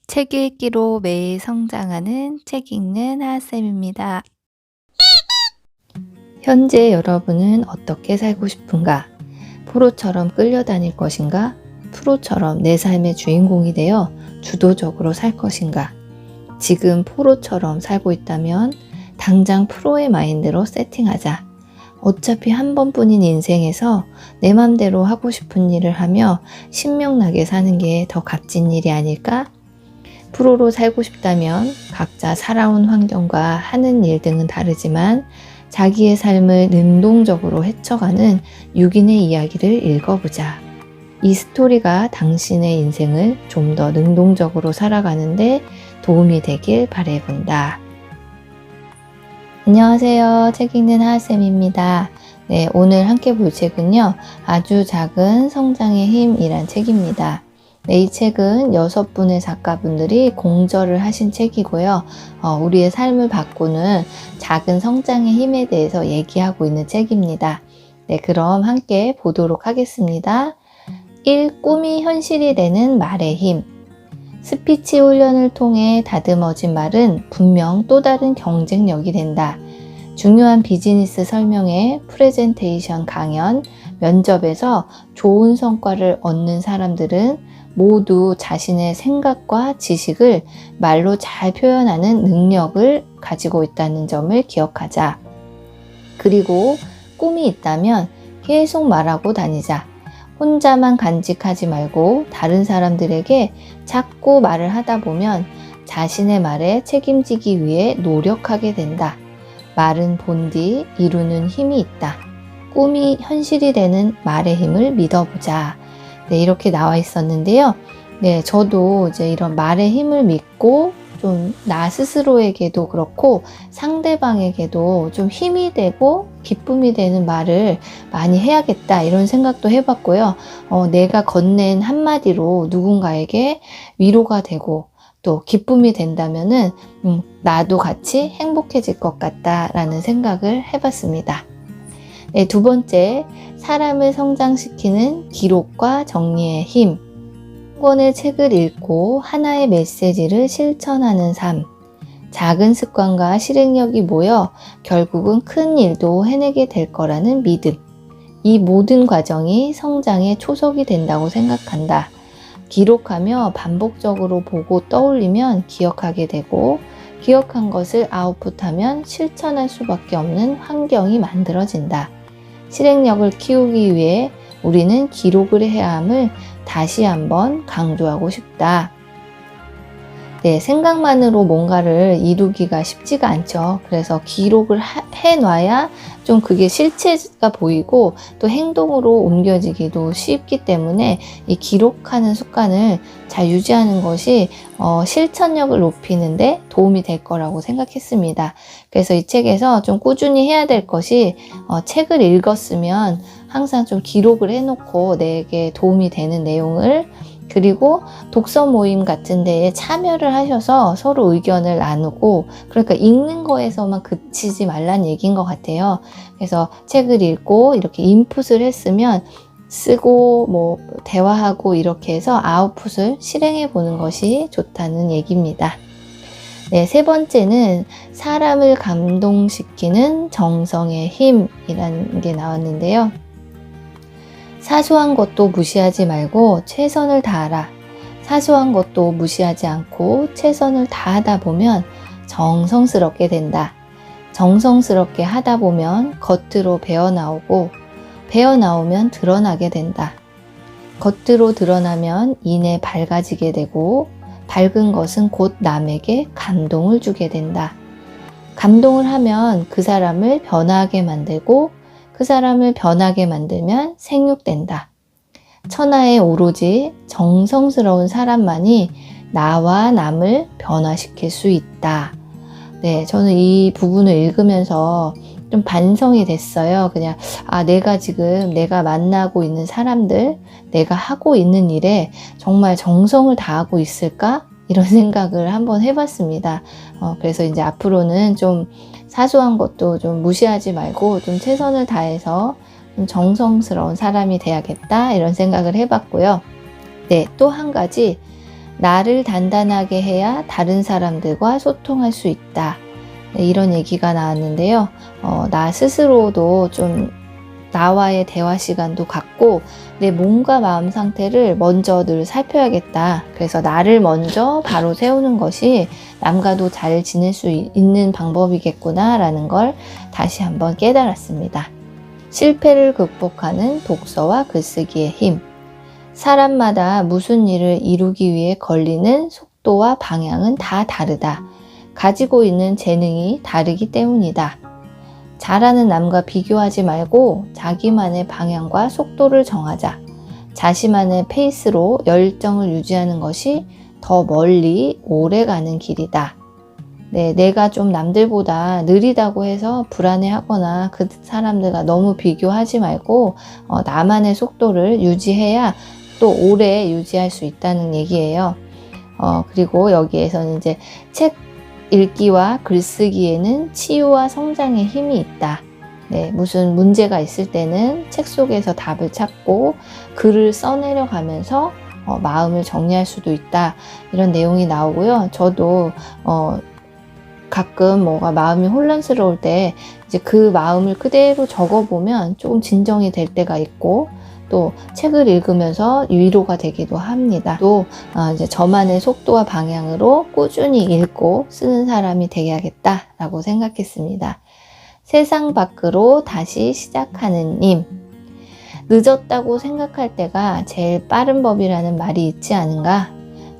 책 읽기로 매일 성장하는 책 읽는 하하쌤입니다. 현재 여러분은 어떻게 살고 싶은가? 프로처럼 끌려다닐 것인가? 프로처럼 내 삶의 주인공이 되어 주도적으로 살 것인가? 지금 프로처럼 살고 있다면 당장 프로의 마인드로 세팅하자. 어차피 한 번뿐인 인생에서 내 맘대로 하고 싶은 일을 하며 신명나게 사는 게 더 값진 일이 아닐까? 프로로 살고 싶다면 각자 살아온 환경과 하는 일 등은 다르지만 자기의 삶을 능동적으로 헤쳐가는 6인의 이야기를 읽어보자. 이 스토리가 당신의 인생을 좀 더 능동적으로 살아가는데 도움이 되길 바라본다. 안녕하세요. 책 읽는 하하쌤입니다. 네, 오늘 함께 볼 책은요. 아주 작은 성장의 힘이란 책입니다. 네, 이 책은 6분의 작가분들이 공저를 하신 책이고요. 우리의 삶을 바꾸는 작은 성장의 힘에 대해서 얘기하고 있는 책입니다. 네, 그럼 함께 보도록 하겠습니다. 1. 꿈이 현실이 되는 말의 힘. 스피치 훈련을 통해 다듬어진 말은 분명 또 다른 경쟁력이 된다. 중요한 비즈니스 설명회, 프레젠테이션 강연, 면접에서 좋은 성과를 얻는 사람들은 모두 자신의 생각과 지식을 말로 잘 표현하는 능력을 가지고 있다는 점을 기억하자. 그리고 꿈이 있다면 계속 말하고 다니자. 혼자만 간직하지 말고 다른 사람들에게 자꾸 말을 하다 보면 자신의 말에 책임지기 위해 노력하게 된다. 말은 본디 이루는 힘이 있다. 꿈이 현실이 되는 말의 힘을 믿어보자. 네, 이렇게 나와 있었는데요. 네, 저도 이제 이런 말의 힘을 믿고 좀 나 스스로에게도 그렇고 상대방에게도 좀 힘이 되고 기쁨이 되는 말을 많이 해야겠다 이런 생각도 해봤고요. 내가 건넨 한마디로 누군가에게 위로가 되고 또 기쁨이 된다면은 나도 같이 행복해질 것 같다라는 생각을 해봤습니다. 네, 2번째, 사람을 성장시키는 기록과 정리의 힘. 한 권의 책을 읽고 하나의 메시지를 실천하는 삶. 작은 습관과 실행력이 모여 결국은 큰 일도 해내게 될 거라는 믿음. 이 모든 과정이 성장의 초석이 된다고 생각한다. 기록하며 반복적으로 보고 떠올리면 기억하게 되고 기억한 것을 아웃풋하면 실천할 수밖에 없는 환경이 만들어진다. 실행력을 키우기 위해 우리는 기록을 해야 함을 다시 한번 강조하고 싶다. 네, 생각만으로 뭔가를 이루기가 쉽지가 않죠. 그래서 기록을 해놔야 좀 그게 실체가 보이고 또 행동으로 옮겨지기도 쉽기 때문에 이 기록하는 습관을 잘 유지하는 것이 실천력을 높이는데 도움이 될 거라고 생각했습니다. 그래서 이 책에서 좀 꾸준히 해야 될 것이 책을 읽었으면 항상 좀 기록을 해놓고 내게 도움이 되는 내용을 그리고 독서 모임 같은 데에 참여를 하셔서 서로 의견을 나누고 그러니까 읽는 거에서만 그치지 말란 얘기인 것 같아요. 그래서 책을 읽고 이렇게 인풋을 했으면 쓰고 뭐 대화하고 이렇게 해서 아웃풋을 실행해 보는 것이 좋다는 얘기입니다. 네, 3번째는 사람을 감동시키는 정성의 힘이라는 게 나왔는데요. 사소한 것도 무시하지 말고 최선을 다하라. 사소한 것도 무시하지 않고 최선을 다하다 보면 정성스럽게 된다. 정성스럽게 하다 보면 겉으로 배어나오고 배어나오면 드러나게 된다. 겉으로 드러나면 이내 밝아지게 되고 밝은 것은 곧 남에게 감동을 주게 된다. 감동을 하면 그 사람을 변화하게 만들고 그 사람을 변하게 만들면 생육된다. 천하에 오로지 정성스러운 사람만이 나와 남을 변화시킬 수 있다. 네, 저는 이 부분을 읽으면서 좀 반성이 됐어요. 그냥 내가 지금 내가 만나고 있는 사람들, 내가 하고 있는 일에 정말 정성을 다하고 있을까? 이런 생각을 한번 해봤습니다. 그래서 이제 앞으로는 좀 사소한 것도 좀 무시하지 말고 좀 최선을 다해서 좀 정성스러운 사람이 돼야겠다 이런 생각을 해봤고요. 네, 또 한 가지 나를 단단하게 해야 다른 사람들과 소통할 수 있다. 네, 이런 얘기가 나왔는데요. 나 스스로도 좀 나와의 대화 시간도 갖고 내 몸과 마음 상태를 먼저 늘 살펴야겠다. 그래서 나를 먼저 바로 세우는 것이 남과도 잘 지낼 수 있는 방법이겠구나 라는 걸 다시 한번 깨달았습니다. 실패를 극복하는 독서와 글쓰기의 힘. 사람마다 무슨 일을 이루기 위해 걸리는 속도와 방향은 다 다르다. 가지고 있는 재능이 다르기 때문이다. 잘하는 남과 비교하지 말고 자기만의 방향과 속도를 정하자. 자신만의 페이스로 열정을 유지하는 것이 더 멀리 오래 가는 길이다. 네, 내가 좀 남들보다 느리다고 해서 불안해하거나 그 사람들과 너무 비교하지 말고 나만의 속도를 유지해야 또 오래 유지할 수 있다는 얘기예요. 그리고 여기에서는 이제 책 읽기와 글쓰기에는 치유와 성장의 힘이 있다. 네, 무슨 문제가 있을 때는 책 속에서 답을 찾고 글을 써내려가면서 마음을 정리할 수도 있다. 이런 내용이 나오고요. 저도 가끔 뭐가 마음이 혼란스러울 때 이제 그 마음을 그대로 적어보면 조금 진정이 될 때가 있고 또 책을 읽으면서 위로가 되기도 합니다. 또 이제 저만의 속도와 방향으로 꾸준히 읽고 쓰는 사람이 되야겠다라고 생각했습니다. 세상 밖으로 다시 시작하는 님. 늦었다고 생각할 때가 제일 빠른 법이라는 말이 있지 않은가?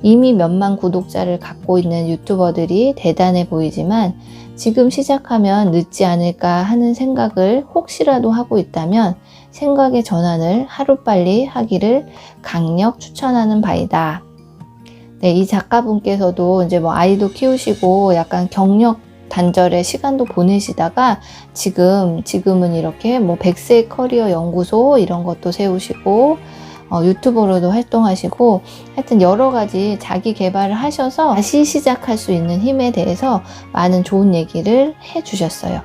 이미 몇만 구독자를 갖고 있는 유튜버들이 대단해 보이지만 지금 시작하면 늦지 않을까 하는 생각을 혹시라도 하고 있다면 생각의 전환을 하루빨리 하기를 강력 추천하는 바이다. 네, 이 작가분께서도 이제 뭐 아이도 키우시고 약간 경력 단절의 시간도 보내시다가 지금은 이렇게 뭐 100세 커리어 연구소 이런 것도 세우시고 유튜버로도 활동하시고 하여튼 여러 가지 자기 개발을 하셔서 다시 시작할 수 있는 힘에 대해서 많은 좋은 얘기를 해주셨어요.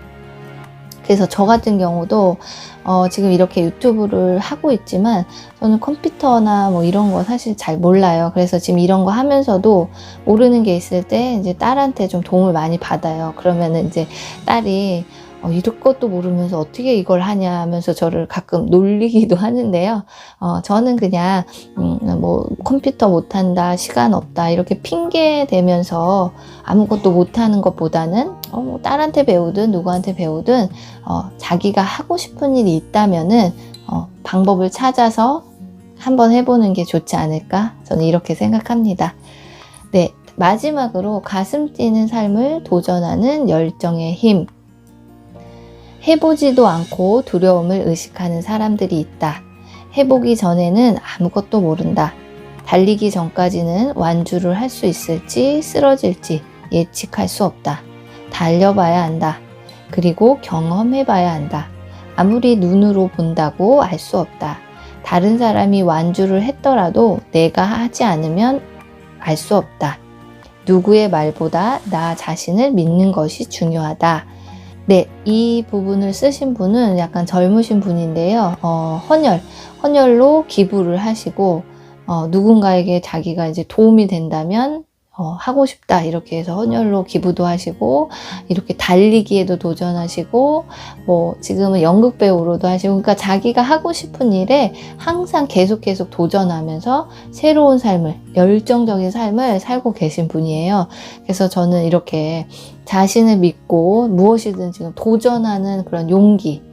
그래서 저 같은 경우도 지금 이렇게 유튜브를 하고 있지만 저는 컴퓨터나 뭐 이런 거 사실 잘 몰라요. 그래서 지금 이런 거 하면서도 모르는 게 있을 때 이제 딸한테 좀 도움을 많이 받아요. 그러면은 이제 딸이 이런 것도 모르면서 어떻게 이걸 하냐 하면서 저를 가끔 놀리기도 하는데요. 저는 그냥 뭐 컴퓨터 못한다, 시간 없다 이렇게 핑계 대면서 아무것도 못하는 것보다는 뭐 딸한테 배우든 누구한테 배우든 자기가 하고 싶은 일이 있다면은 방법을 찾아서 한번 해보는 게 좋지 않을까? 저는 이렇게 생각합니다. 네, 마지막으로 가슴 뛰는 삶을 도전하는 열정의 힘. 해보지도 않고 두려움을 의식하는 사람들이 있다. 해보기 전에는 아무것도 모른다. 달리기 전까지는 완주를 할 수 있을지 쓰러질지 예측할 수 없다. 달려봐야 한다. 그리고 경험해봐야 한다. 아무리 눈으로 본다고 알 수 없다. 다른 사람이 완주를 했더라도 내가 하지 않으면 알 수 없다. 누구의 말보다 나 자신을 믿는 것이 중요하다. 네, 이 부분을 쓰신 분은 약간 젊으신 분인데요. 헌혈로 기부를 하시고, 누군가에게 자기가 이제 도움이 된다면, 하고 싶다. 이렇게 해서 헌혈로 기부도 하시고, 이렇게 달리기에도 도전하시고, 뭐, 지금은 연극배우로도 하시고, 그러니까 자기가 하고 싶은 일에 항상 계속 도전하면서 새로운 삶을, 열정적인 삶을 살고 계신 분이에요. 그래서 저는 이렇게 자신을 믿고 무엇이든 지금 도전하는 그런 용기,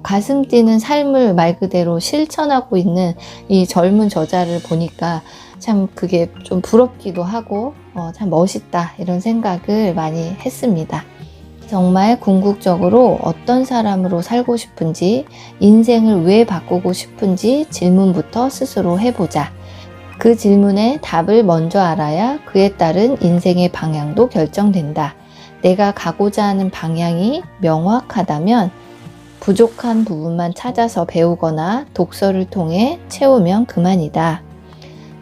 가슴 뛰는 삶을 말 그대로 실천하고 있는 이 젊은 저자를 보니까 참 그게 좀 부럽기도 하고 참 멋있다 이런 생각을 많이 했습니다. 정말 궁극적으로 어떤 사람으로 살고 싶은지, 인생을 왜 바꾸고 싶은지 질문부터 스스로 해보자. 그 질문에 답을 먼저 알아야 그에 따른 인생의 방향도 결정된다. 내가 가고자 하는 방향이 명확하다면 부족한 부분만 찾아서 배우거나 독서를 통해 채우면 그만이다.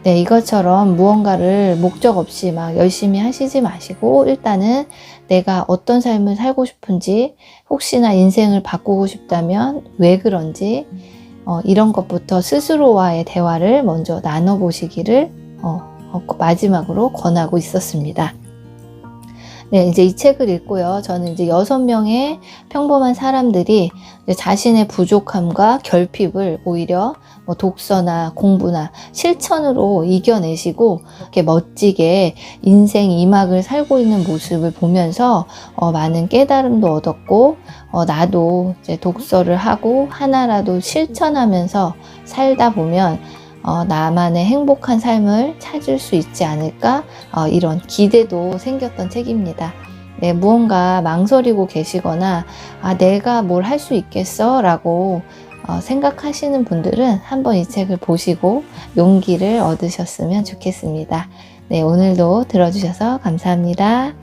네, 이것처럼 무언가를 목적 없이 막 열심히 하시지 마시고 일단은 내가 어떤 삶을 살고 싶은지, 혹시나 인생을 바꾸고 싶다면 왜 그런지 이런 것부터 스스로와의 대화를 먼저 나눠보시기를 마지막으로 권하고 있었습니다. 네, 이제 이 책을 읽고요. 저는 이제 6명의 평범한 사람들이 이제 자신의 부족함과 결핍을 오히려 뭐 독서나 공부나 실천으로 이겨내시고 이렇게 멋지게 인생 2막을 살고 있는 모습을 보면서 많은 깨달음도 얻었고, 나도 이제 독서를 하고 하나라도 실천하면서 살다 보면 나만의 행복한 삶을 찾을 수 있지 않을까, 이런 기대도 생겼던 책입니다. 네, 무언가 망설이고 계시거나 내가 뭘 할 수 있겠어? 라고 생각하시는 분들은 한번 이 책을 보시고 용기를 얻으셨으면 좋겠습니다. 네, 오늘도 들어주셔서 감사합니다.